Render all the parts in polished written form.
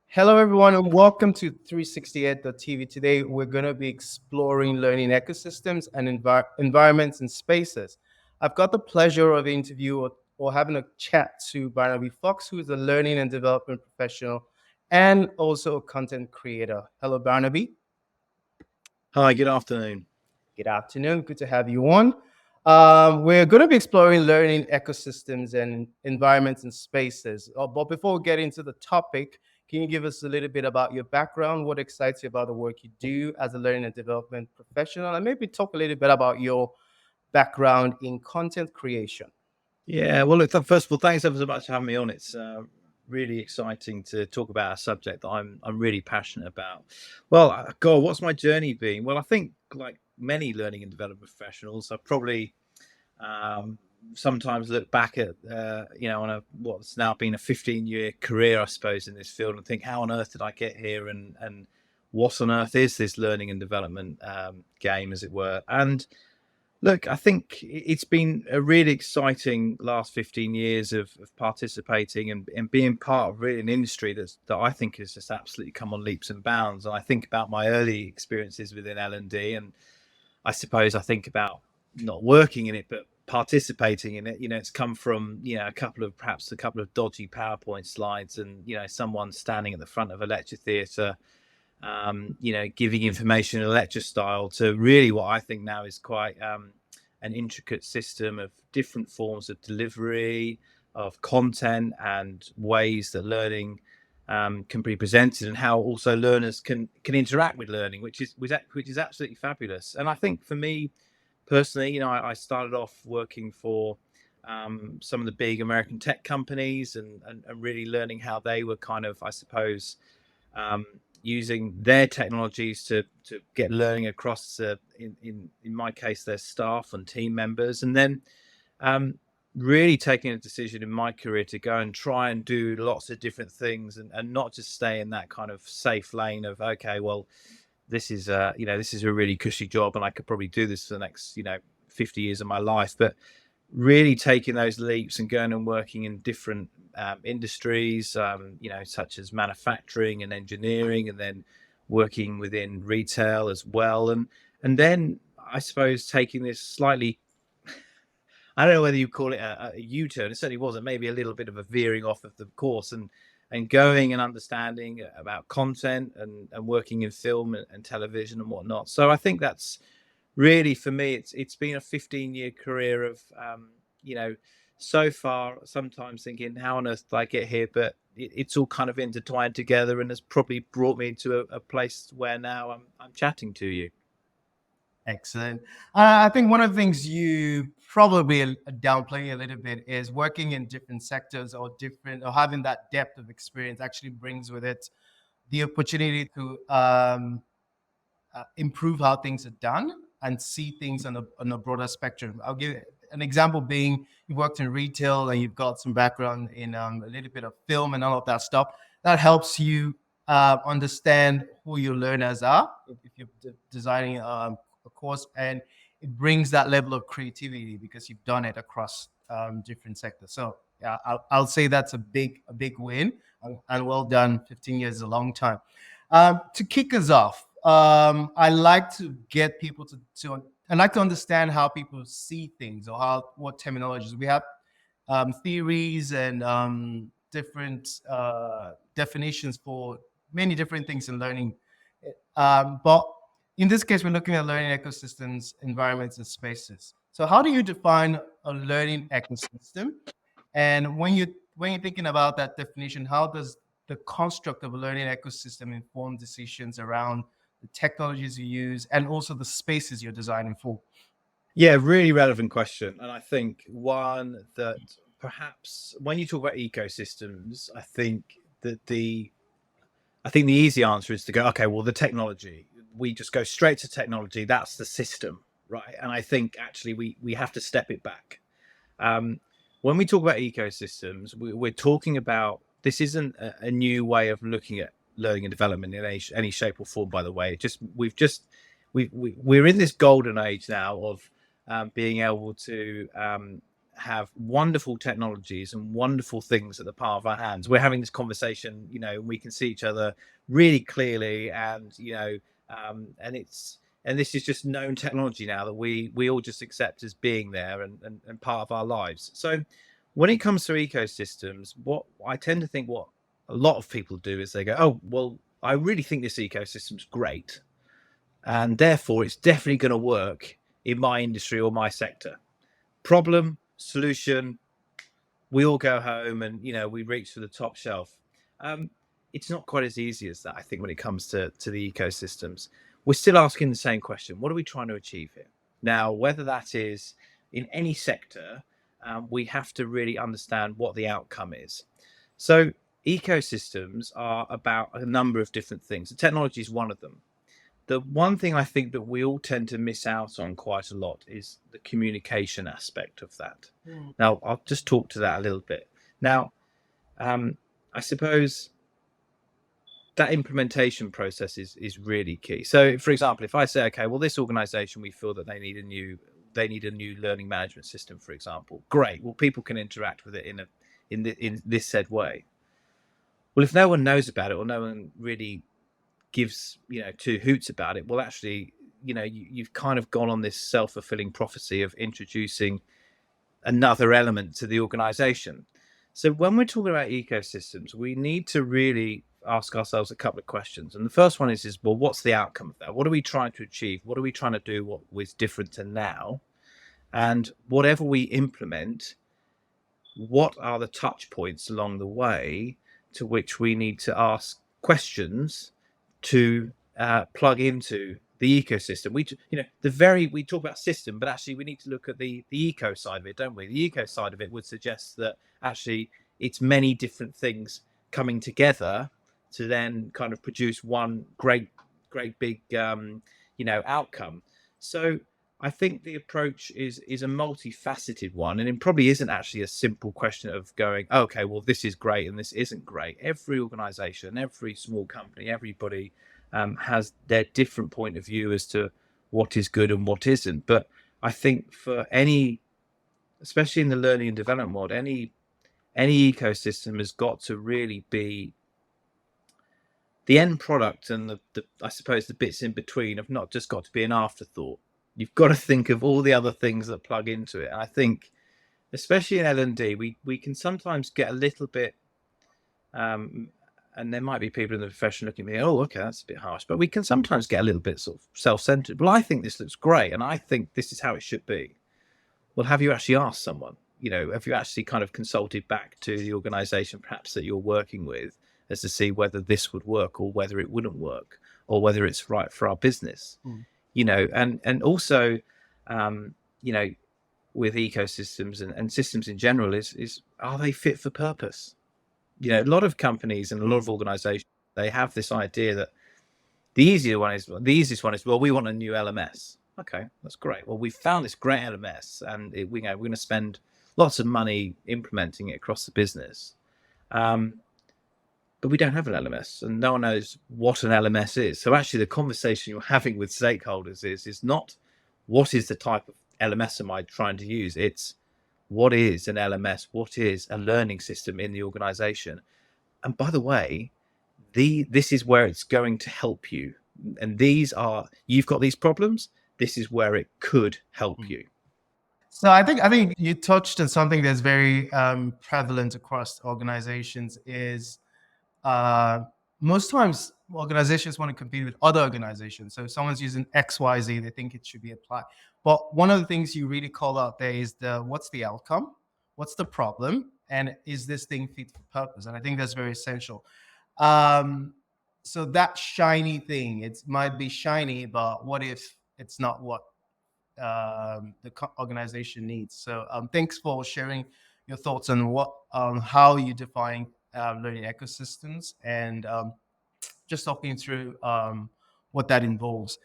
Hello, everyone, and welcome to 368.tv. Today, we're going to be exploring learning ecosystems and environments and spaces. I've got the pleasure of or having a chat to Barnaby Fox, who is a learning and development professional and also a content creator. Hello, Barnaby. Hi, good afternoon. Good afternoon. Good to have you on. We're going to be exploring learning ecosystems and environments and spaces. But before we get into the topic, can you give us a little bit about your background? What excites you about the work you do as a learning and development professional? And maybe talk a little bit about your background in content creation. Yeah, well, look, first of all, thanks ever so much for having me on. It's really exciting to talk about a subject that I'm really passionate about. Well, God, what's my journey been? Well, I think like many learning and development professionals, I've probably sometimes look back at on what's now been a 15-year career, I suppose, in this field, and think, how on earth did I get here, and what on earth is this learning and development game, as it were? And look, I think it's been a really exciting last 15 years of participating and being part of really an industry that I think has just absolutely come on leaps and bounds. And I think about my early experiences within L&D, and I suppose I think about not working in it, but participating in it. It's come from, perhaps a couple of dodgy PowerPoint slides and, someone standing at the front of a lecture theatre, giving information in a lecture style, to really what I think now is quite an intricate system of different forms of delivery, of content, and ways that learning can be presented, and how also learners can interact with learning, which is absolutely fabulous. And I think for me personally, I started off working for some of the big American tech companies, and really learning how they were kind of, I suppose, using their technologies to get learning across, in my case, their staff and team members. And then really taking a decision in my career to go and try and do lots of different things, and not just stay in that kind of safe lane of, okay, well, this is a really cushy job and I could probably do this for the next 50 years of my life. But really taking those leaps and going and working in different industries, such as manufacturing and engineering, and then working within retail as well. And then I suppose taking this slightly, I don't know whether you call it a U-turn. It certainly wasn't. Maybe a little bit of a veering off of the course, and going and understanding about content, and working in film and television and whatnot. So I think that's really, for me, it's been a 15-year career of, so far, sometimes thinking, how on earth did I get here? But it's all kind of intertwined together, and has probably brought me to a place where now I'm chatting to you. Excellent. I think one of the things you probably downplay a little bit is working in different sectors, or having that depth of experience actually brings with it the opportunity to improve how things are done and see things on a broader spectrum. I'll give an example being, you worked in retail and you've got some background in a little bit of film and all of that stuff. That helps you understand who your learners are if you're designing a course, and it brings that level of creativity because you've done it across different sectors. So yeah, I'll say that's a big win, and well done. 15 years is a long time. To kick us off, I like to get people I like to understand how people see things, or what terminologies we have, theories and different definitions for many different things in learning. But in this case, we're looking at learning ecosystems, environments, and spaces. So how do you define a learning ecosystem? And when you're thinking about that definition, how does the construct of a learning ecosystem inform decisions around the technologies you use, and also the spaces you're designing for? Yeah, really relevant question. And I think one that perhaps when you talk about ecosystems, I think the easy answer is to go, okay, well, the technology, we just go straight to technology. That's the system, right? And I think actually we have to step it back. When we talk about ecosystems, we're talking about, this isn't a new way of looking at learning and development in any shape or form, by the way. We're in this golden age now of being able to have wonderful technologies and wonderful things at the palm of our hands. We're having this conversation, we can see each other really clearly, and and this is just known technology now that we all just accept as being there and part of our lives. So when it comes to ecosystems, what I tend to think what a lot of people do is they go, oh, well, I really think this ecosystem's great, and therefore it's definitely going to work in my industry or my sector. Problem, solution, we all go home and we reach for the top shelf. It's not quite as easy as that, I think, when it comes to the ecosystems. We're still asking the same question: what are we trying to achieve here? Now, whether that is in any sector, we have to really understand what the outcome is. So ecosystems are about a number of different things. The technology is one of them. The one thing I think that we all tend to miss out on quite a lot is the communication aspect of that. Now, I'll just talk to that a little bit. Now, I suppose that implementation process is really key. So, for example, if I say, okay, well, this organization, we feel that they need a new learning management system, for example. Great. Well, people can interact with it in this said way. Well, if no one knows about it, or no one really gives two hoots about it, well, actually, you've kind of gone on this self-fulfilling prophecy of introducing another element to the organization. So when we're talking about ecosystems, we need to really ask ourselves a couple of questions. And the first one is well, what's the outcome of that? What are we trying to achieve? What are we trying to do? What was different to now? And whatever we implement, what are the touch points along the way to which we need to ask questions to plug into the ecosystem? We talk about system, but actually we need to look at the eco side of it, don't we? The eco side of it would suggest that actually it's many different things coming together to then kind of produce one great big outcome. So I think the approach is a multifaceted one, and it probably isn't actually a simple question of going, okay, well, this is great and this isn't great. Every organization, every small company, everybody has their different point of view as to what is good and what isn't. But I think for any, especially in the learning and development world, any ecosystem has got to really be the end product, and the I suppose the bits in between have not just got to be an afterthought. You've got to think of all the other things that plug into it. And I think, especially in L&D, we can sometimes get a little bit, and there might be people in the profession looking at me, oh, okay, that's a bit harsh, but we can sometimes get a little bit sort of self-centered. Well, I think this looks great, and I think this is how it should be. Well, have you actually asked someone? Have you actually kind of consulted back to the organization perhaps that you're working with as to see whether this would work or whether it wouldn't work or whether it's right for our business? And also, with ecosystems and systems in general is are they fit for purpose? A lot of companies and a lot of organizations, they have this idea that the easiest one is, well, we want a new LMS. Okay, that's great. Well, we found this great LMS, and we're going to spend lots of money implementing it across the business. But we don't have an LMS, and no one knows what an LMS is. So actually the conversation you're having with stakeholders is not what is the type of LMS am I trying to use? It's what is an LMS? What is a learning system in the organization? And by the way, this is where it's going to help you. And you've got these problems. This is where it could help you. So I think you touched on something that's very prevalent across organizations is most times organizations want to compete with other organizations. So if someone's using XYZ, they think it should be applied. But one of the things you really call out there is what's the outcome? What's the problem? And is this thing fit for purpose? And I think that's very essential. So that shiny thing, it might be shiny, but what if it's not what the organization needs? So thanks for sharing your thoughts on how you define learning ecosystems, and just talking through what that involves.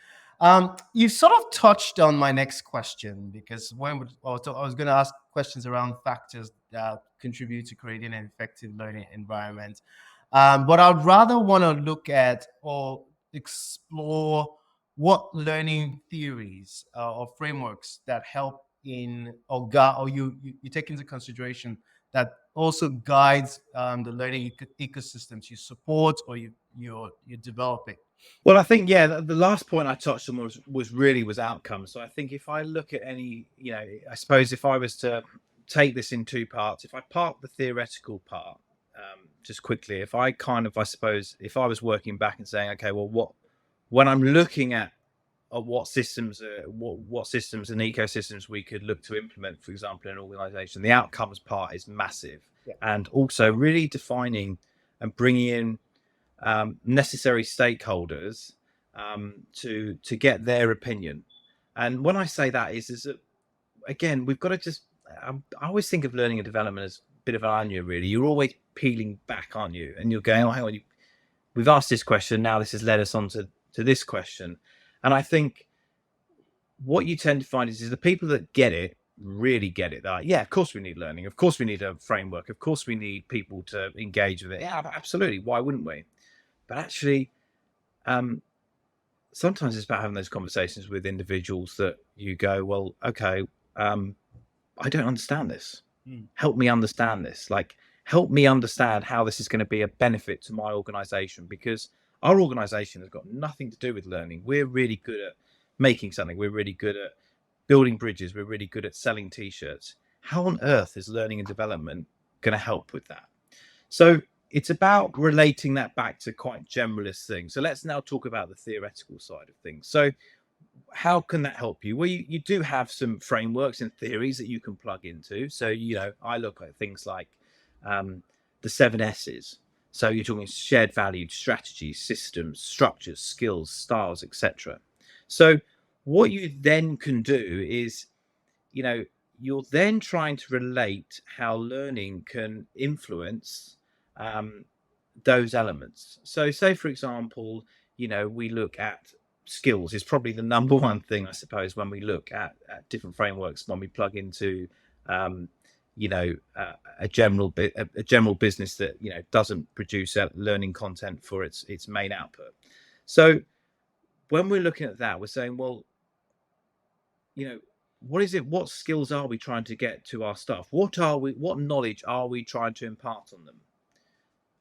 You sort of touched on my next question, because I was going to ask questions around factors that contribute to creating an effective learning environment. But I'd rather want to look at or explore what learning theories or frameworks that help in or you take into consideration that also guides the learning ecosystems you support or you're developing? Well, I think, yeah, the last point I touched on was outcome. So I think if I look at any, I suppose if I was to take this in two parts, if I park the theoretical part, just quickly, if I suppose if I was working back and saying, okay, well, when I'm looking at what systems and ecosystems we could look to implement, for example, in an organization, the outcomes part is massive. Yeah. And also really defining and bringing in necessary stakeholders to get their opinion. And when I say that is that, again, we've got to just I always think of learning and development as a bit of an onion, really. You're always peeling back, aren't you? And you're going, oh, hang on, we've asked this question, now this has led us on to this question. And I think what you tend to find is the people that get it really get it. They're like, yeah, of course we need learning, of course we need a framework, of course we need people to engage with it. Yeah, absolutely, why wouldn't we? But actually, sometimes it's about having those conversations with individuals that you go, well, okay, I don't understand this. Help me understand this. Like, help me understand how this is going to be a benefit to my organization, because our organization has got nothing to do with learning. We're really good at making something. We're really good at building bridges. We're really good at selling t-shirts. How on earth is learning and development going to help with that? So it's about relating that back to quite generalist things. So let's now talk about the theoretical side of things. So how can that help you? Well, you do have some frameworks and theories that you can plug into. So, I look at things like the 7 S's. So you're talking shared values, strategies, systems, structures, skills, styles, etc. So what you then can do is, you're then trying to relate how learning can influence those elements. So say, for example, we look at skills is probably the number one thing, I suppose, when we look at different frameworks, when we plug into a general business that doesn't produce learning content for its main output. So when we're looking at that, we're saying, well, what is it? What skills are we trying to get to our staff? What knowledge are we trying to impart on them?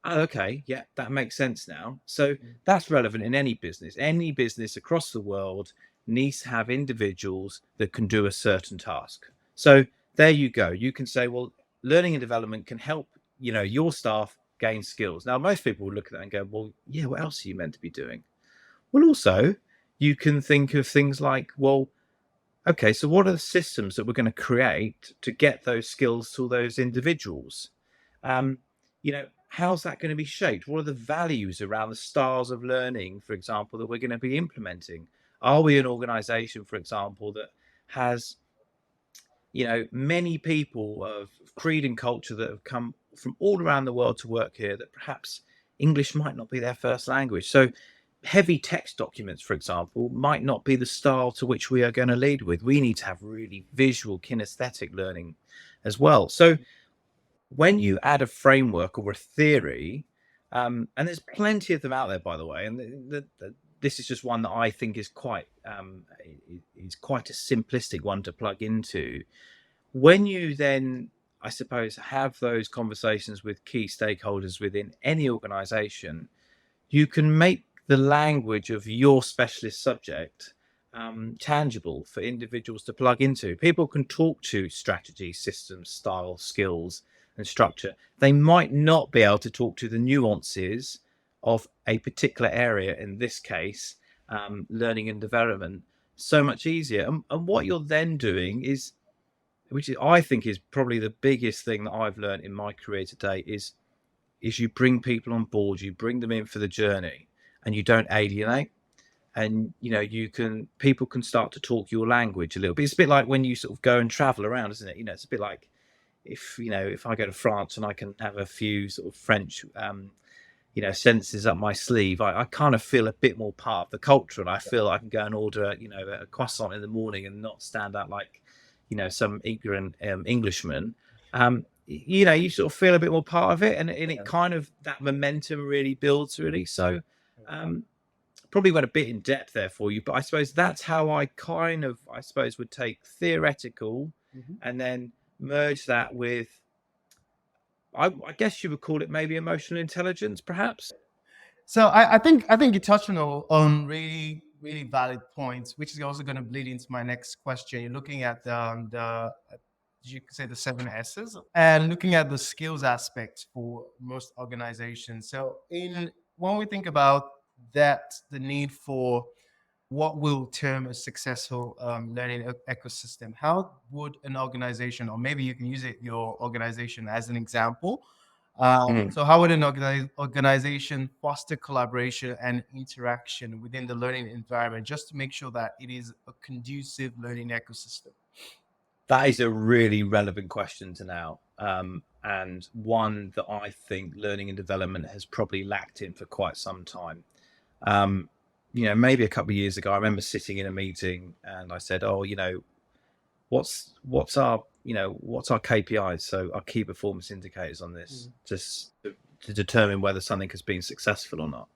Oh, okay, yeah, that makes sense now. So that's relevant in any business. Any business across the world needs to have individuals that can do a certain task. So there you go. You can say, well, learning and development can help, your staff gain skills. Now, most people will look at that and go, well, yeah, what else are you meant to be doing? Well, also, you can think of things like, well, okay, so what are the systems that we're going to create to get those skills to those individuals? How's that going to be shaped? What are the values around the styles of learning, for example, that we're going to be implementing? Are we an organization, for example, that has, many people of creed and culture that have come from all around the world to work here, that perhaps English might not be their first language? So heavy text documents, for example, might not be the style to which we are going to lead with. We need to have really visual, kinesthetic learning as well. So when you add a framework or a theory, and there's plenty of them out there, by the way, and this is just one that I think is quite a simplistic one to plug into. When you then, I suppose, have those conversations with key stakeholders within any organization, you can make the language of your specialist subject tangible for individuals to plug into. People can talk to strategy, systems, style, skills, and structure. They might not be able to talk to the nuances of a particular area, in this case, learning and development, so much easier. And what you're then doing is, which I think is probably the biggest thing that I've learned in my career today, is you bring people on board, you bring them in for the journey, and you don't alienate. And people can start to talk your language a little bit. It's a bit like when you sort of go and travel around, isn't it? It's a bit like if I go to France and I can have a few sort of French sentences up my sleeve, I kind of feel a bit more part of the culture, and I feel I can go and order a croissant in the morning and not stand out like some ignorant Englishman. You sort of feel a bit more part of it, and it kind of, that momentum really builds, really. So probably went a bit in depth there for you, but I suppose that's how I would take theoretical and then merge that with, I guess you would call it maybe emotional intelligence, perhaps. So I think you touched on really valid points, which is also going to bleed into my next question. You're looking at the you could say the 7 S's, and looking at the skills aspect for most organizations. So in when we think about that, the need for what we'll term a successful learning ecosystem, how would an organization, or maybe you can use it your organization as an example, so how would an organization foster collaboration and interaction within the learning environment just to make sure that it is a conducive learning ecosystem? That is a really relevant question to now, and one that I think learning and development has probably lacked in for quite some time. Maybe a couple of years ago, I remember sitting in a meeting and I said, "Oh, what's our KPIs, so our key performance indicators on this, just to determine whether something has been successful or not."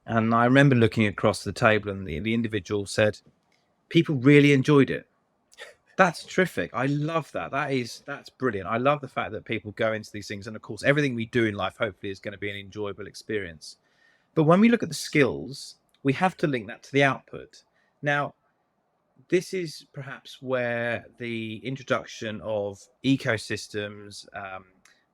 And I remember looking across the table, and the individual said, "People really enjoyed it." That's terrific. I love that. That's brilliant. I love the fact that people go into these things, and of course, everything we do in life hopefully is going to be an enjoyable experience. But when we look at the skills, we have to link that to the output. Now, this is perhaps where the introduction of ecosystems,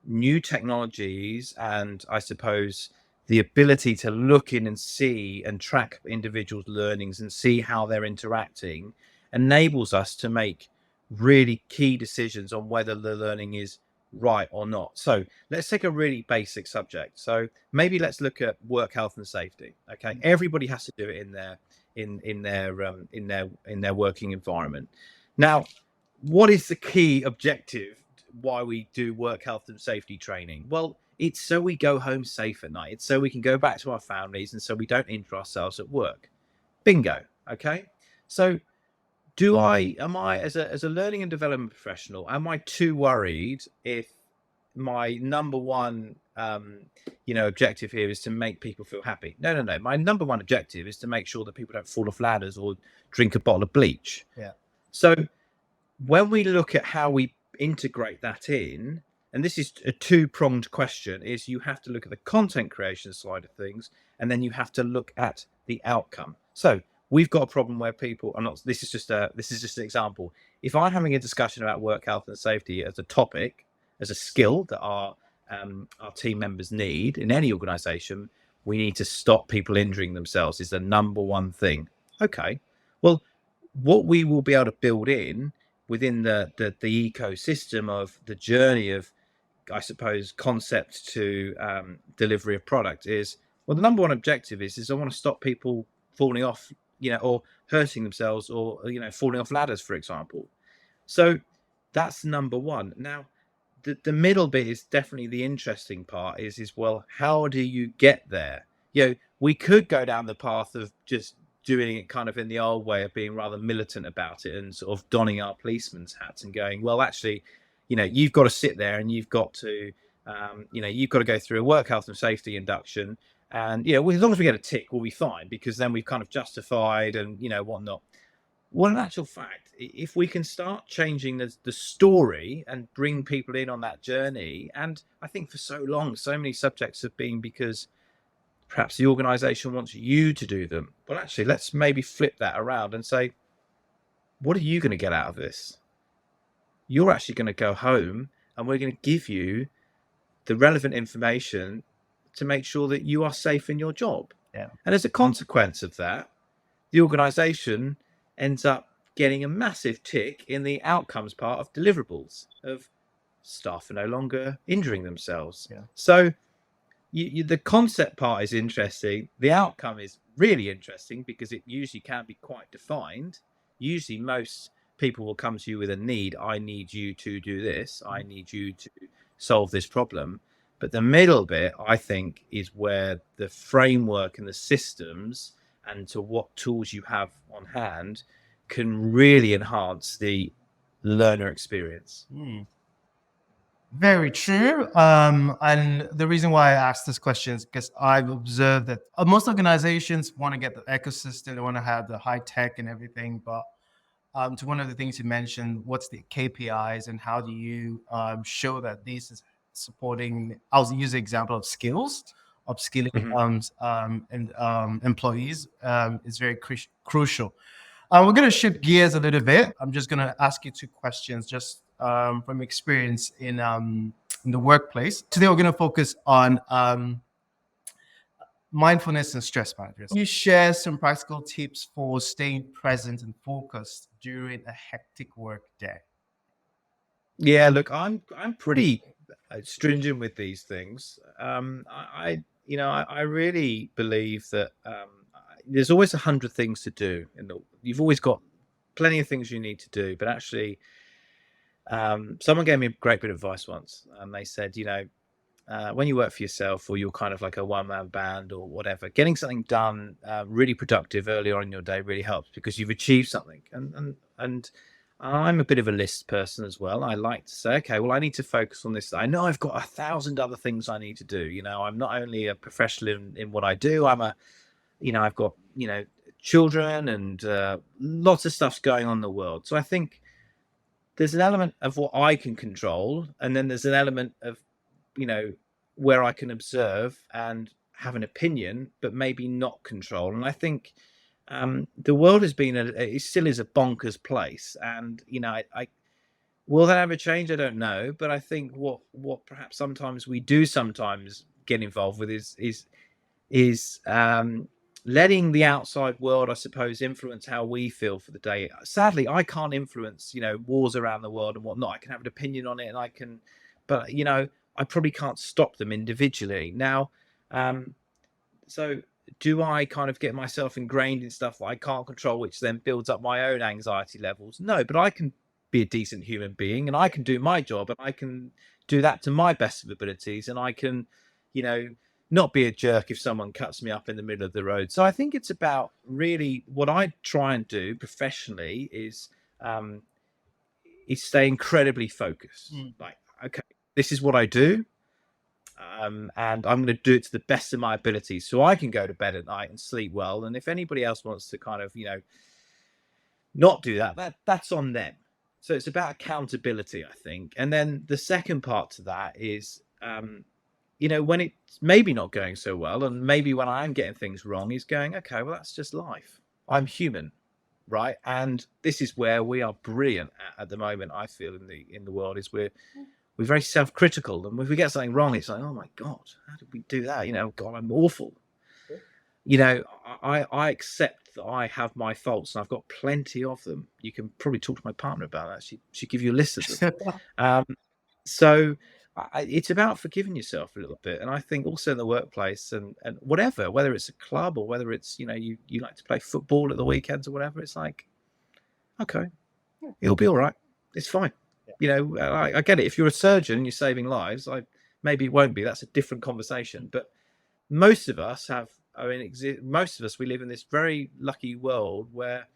new technologies, and I suppose the ability to look in and see and track individuals' learnings and see how they're interacting enables us to make really key decisions on whether the learning is right or not. So let's take a really basic subject. So maybe let's look at work health and safety. Okay, everybody has to do it in their working environment. Now, what is the key objective why we do work health and safety training? Well, it's so we go home safe at night. It's so we can go back to our families, and so we don't injure ourselves at work. Bingo. Okay, so am I as a learning and development professional, am I too worried if my number one objective here is to make people feel happy? No. My number one objective is to make sure that people don't fall off ladders or drink a bottle of bleach. Yeah. So when we look at how we integrate that in, and this is a two-pronged question, is you have to look at the content creation side of things, and then you have to look at the outcome. So we've got a problem where people are not. This is just an example. If I'm having a discussion about work health and safety as a topic, as a skill that our team members need in any organization, we need to stop people injuring themselves is the number one thing. Okay, well, what we will be able to build in within the ecosystem of the journey of, I suppose, concept to delivery of product is, well, the number one objective is I want to stop people falling off, or hurting themselves, or falling off ladders, for example. So that's number one. Now, the middle bit is definitely the interesting part. Is well, how do you get there? We could go down the path of just doing it kind of in the old way of being rather militant about it and sort of donning our policeman's hats and going, well, actually, you've got to sit there and you've got to go through a work health and safety induction, and as long as we get a tick, we'll be fine, because then we've kind of justified and whatnot. Well, in actual fact, if we can start changing the story and bring people in on that journey, and I think for so long, so many subjects have been because perhaps the organization wants you to do them. Well, actually, let's maybe flip that around and say, what are you going to get out of this? You're actually going to go home and we're going to give you the relevant information to make sure that you are safe in your job. Yeah. And as a consequence of that, the organization ends up getting a massive tick in the outcomes part of deliverables, of staff are no longer injuring themselves. Yeah. So the concept part is interesting. The outcome is really interesting because it usually can be quite defined. Usually most people will come to you with a need. I need you to do this. I need you to solve this problem. But the middle bit, I think, is where the framework and the systems and to what tools you have on hand can really enhance the learner experience. Very true. And the reason why I asked this question is because I've observed that most organizations want to get the ecosystem, they want to have the high tech and everything. But to one of the things you mentioned, what's the KPIs and how do you show that this is supporting? I'll use the example of skills, upskilling Mhm. and employees is very crucial. We're going to shift gears a little bit. I'm just going to ask you two questions just from experience in the workplace. Today, we're going to focus on mindfulness and stress management. Can you share some practical tips for staying present and focused during a hectic work day? Yeah, look, I'm pretty stringent with these things. I really believe that there's always 100 things to do, and you've always got plenty of things you need to do. But actually, someone gave me a great bit of advice once, and they said, when you work for yourself or you're kind of like a one-man band or whatever, getting something done really productive early on in your day really helps because you've achieved something. And I'm a bit of a list person as well. I like to say, okay, well, I need to focus on this. I know I've got 1,000 other things I need to do. I'm not only a professional in what I do. I've got children and lots of stuff's going on in the world. So I think there's an element of what I can control, and then there's an element of where I can observe and have an opinion, but maybe not control. And I think the world has been it still is a bonkers place. And I will that ever change? I don't know. But I think what perhaps sometimes we do sometimes get involved with is letting the outside world, I suppose, influence how we feel for the day. Sadly, I can't influence wars around the world and whatnot. I can have an opinion on it, and but I probably can't stop them individually. Now, so do I kind of get myself ingrained in stuff that I can't control, which then builds up my own anxiety levels? No, but I can be a decent human being, and I can do my job, and I can do that to my best of abilities, and I can, you know, not be a jerk if someone cuts me up in the middle of the road. So I think it's about really what I try and do professionally um, is stay incredibly focused. Mm. Like, okay, this is what I do, and I'm going to do it to the best of my ability, so I can go to bed at night and sleep well. And if anybody else wants to kind of, not do that's on them. So it's about accountability, I think. And then the second part to that is, when it's maybe not going so well, and maybe when I am getting things wrong, is going, okay, well, that's just life. I'm human, right? And this is where we are brilliant at the moment. I feel in the world is we're very self-critical, and if we get something wrong, it's like, oh my god, how did we do that? God, I'm awful. I accept that I have my faults, and I've got plenty of them. You can probably talk to my partner about that. She give you a list of them. So it's about forgiving yourself a little bit. And I think also in the workplace and whatever, whether it's a club or whether it's you like to play football at the weekends or whatever, it's like, okay, it'll be all right. It's fine. I get it. If you're a surgeon and you're saving lives, maybe it won't be. That's a different conversation. But most of us most of us, we live in this very lucky world where,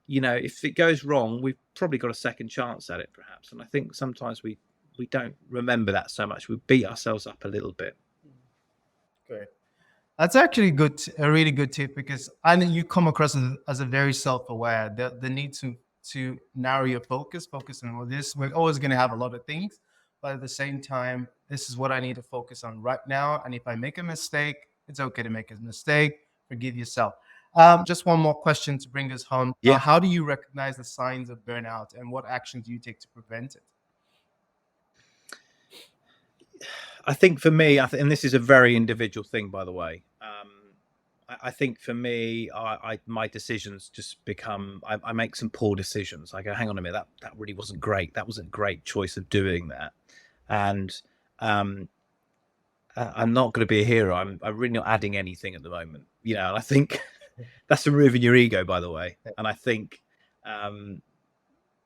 if it goes wrong, we've probably got a second chance at it, perhaps. And I think sometimes we don't remember that so much. We beat ourselves up a little bit. Great. That's actually a really good tip because I know you come across as a very self-aware. The need to narrow your focus on, well, this we're always going to have a lot of things, but at the same time, this is what I need to focus on right now. And if I make a mistake, it's okay to make a mistake. Forgive yourself. Just one more question to bring us home. Yeah. How do you recognize the signs of burnout, and what actions do you take to prevent it? I think for me, and this is a very individual thing, by the way. I think for me, my decisions just become. I make some poor decisions. I go, hang on a minute, that really wasn't great. That was a great choice of doing that, and I'm not going to be a hero. I'm really not adding anything at the moment. And I think that's removing your ego, by the way. And I think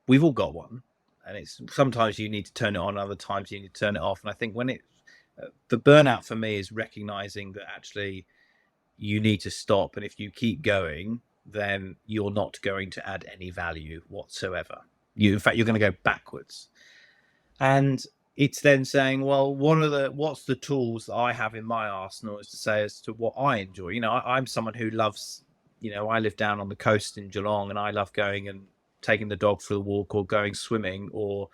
we've all got one, and it's sometimes you need to turn it on, other times you need to turn it off. And I think the burnout for me is recognizing that actually you need to stop, and if you keep going, then you're not going to add any value whatsoever. In fact, you're going to go backwards. And it's then saying, well, what's the tools that I have in my arsenal, is to say as to what I enjoy. You know, I'm someone who loves, you know, I live down on the coast in Geelong, and I love going and taking the dog for a walk, or going swimming, or,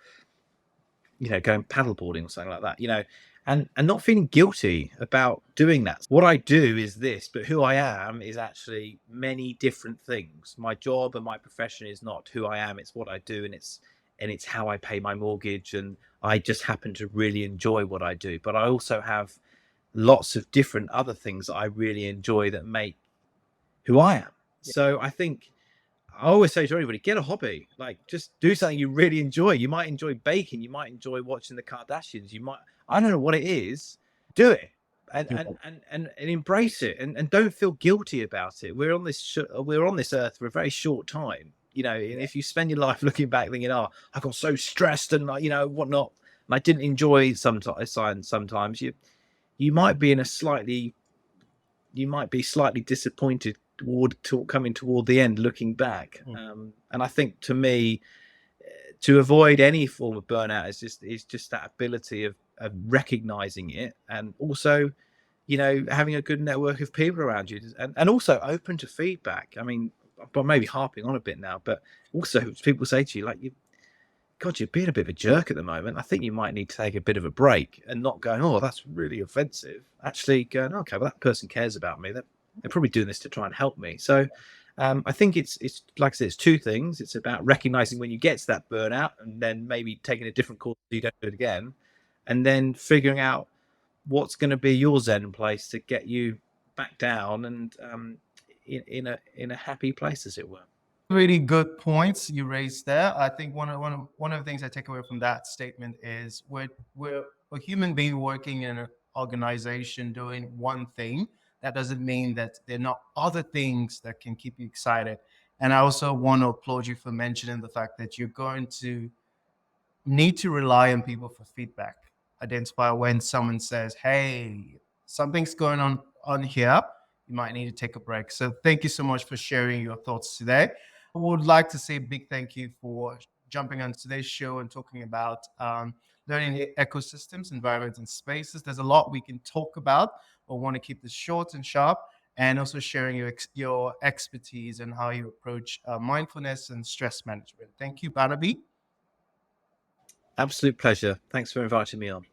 you know, going paddleboarding or something like that, you know, and not feeling guilty about doing that. What I do is this, but who I am is actually many different things. My job and my profession is not who I am, it's what I do, and it's how I pay my mortgage, and I just happen to really enjoy what I do. But I also have lots of different other things that I really enjoy that make who I am. So I think I always say to everybody, get a hobby. Like, just do something you really enjoy. You might enjoy baking. You might enjoy watching the Kardashians. You might, I don't know what it is. Do it, and embrace it, and don't feel guilty about it. We're on this earth for a very short time, you know. And if you spend your life looking back thinking, oh, I got so stressed and, you know, whatnot, and I didn't enjoy sometimes, you might be in a slightly, you might be slightly disappointed coming toward the end, looking back. And I think, to me, to avoid any form of burnout is just that ability of recognizing it, and also, you know, having a good network of people around you, and also open to feedback. I mean, but maybe harping on a bit now, but also people say to you, like, God, you're being a bit of a jerk at the moment. I think you might need to take a bit of a break, and not going, oh, that's really offensive. Actually going, okay, well, that person cares about me. They're probably doing this to try and help me. So I think it's like I said, it's two things. It's about recognizing when you get to that burnout, and then maybe taking a different course so you don't do it again, and then figuring out what's going to be your Zen place to get you back down, and in a happy place, as it were. Really good points you raised there. I think one of the things I take away from that statement is we're a human being working in an organization doing one thing. That doesn't mean that there are not other things that can keep you excited. And I also want to applaud you for mentioning the fact that you're going to need to rely on people for feedback. Identify when someone says, "Hey, something's going on here. You might need to take a break." So thank you so much for sharing your thoughts today. I would like to say a big thank you for jumping on today's show and talking about learning ecosystems, environments, and spaces. There's a lot we can talk about, but want to keep this short and sharp, and also sharing your expertise and how you approach mindfulness and stress management. Thank you, Barnaby. Absolute pleasure. Thanks for inviting me on.